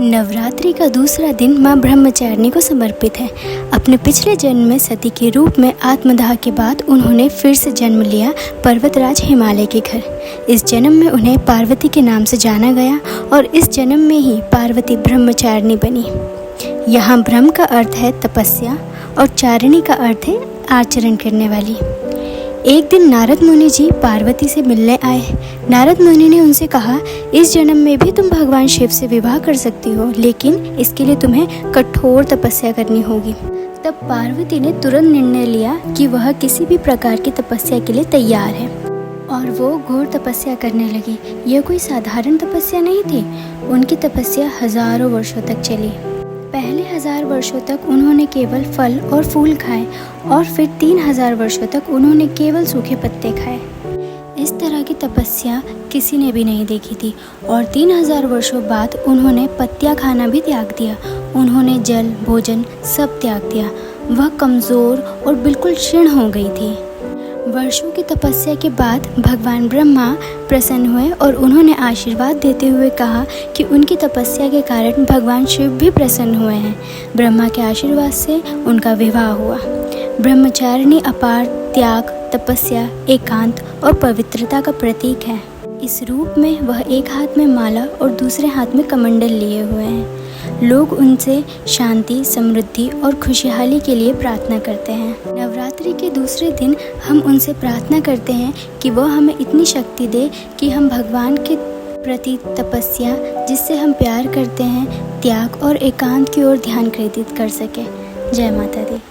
नवरात्रि का दूसरा दिन मां ब्रह्मचारिणी को समर्पित है। अपने पिछले जन्म में सती के रूप में आत्मदाह के बाद उन्होंने फिर से जन्म लिया पर्वतराज हिमालय के घर। इस जन्म में उन्हें पार्वती के नाम से जाना गया और इस जन्म में ही पार्वती ब्रह्मचारिणी बनी। यहाँ ब्रह्म का अर्थ है तपस्या और चारिणी का अर्थ है आचरण करने वाली। एक दिन नारद मुनि जी पार्वती से मिलने आए। नारद मुनि ने उनसे कहा, इस जन्म में भी तुम भगवान शिव से विवाह कर सकती हो, लेकिन इसके लिए तुम्हें कठोर तपस्या करनी होगी। तब पार्वती ने तुरंत निर्णय लिया कि वह किसी भी प्रकार की तपस्या के लिए तैयार है और वो घोर तपस्या करने लगी। यह कोई साधारण तपस्या नहीं थी। उनकी तपस्या हजारों वर्षों तक चली। पहले 1000 वर्षों तक उन्होंने केवल फल और फूल खाए और फिर 3000 वर्षों तक उन्होंने केवल सूखे पत्ते खाए। इस तरह की तपस्या किसी ने भी नहीं देखी थी और 3000 वर्षों बाद उन्होंने पत्तियां खाना भी त्याग दिया। उन्होंने जल भोजन सब त्याग दिया। वह कमज़ोर और बिल्कुल क्षीण हो गई थी। वर्षों की तपस्या के बाद भगवान ब्रह्मा प्रसन्न हुए और उन्होंने आशीर्वाद देते हुए कहा कि उनकी तपस्या के कारण भगवान शिव भी प्रसन्न हुए हैं। ब्रह्मा के आशीर्वाद से उनका विवाह हुआ। ब्रह्मचारिणी अपार त्याग, तपस्या, एकांत और पवित्रता का प्रतीक है। इस रूप में वह एक हाथ में माला और दूसरे हाथ में कमंडल लिए हुए हैं। लोग उनसे शांति, समृद्धि और खुशहाली के लिए प्रार्थना करते हैं। नवरात्रि के दूसरे दिन हम उनसे प्रार्थना करते हैं कि वह हमें इतनी शक्ति दे कि हम भगवान के प्रति तपस्या, जिससे हम प्यार करते हैं, त्याग और एकांत की ओर ध्यान केंद्रित कर सकें। जय माता दी।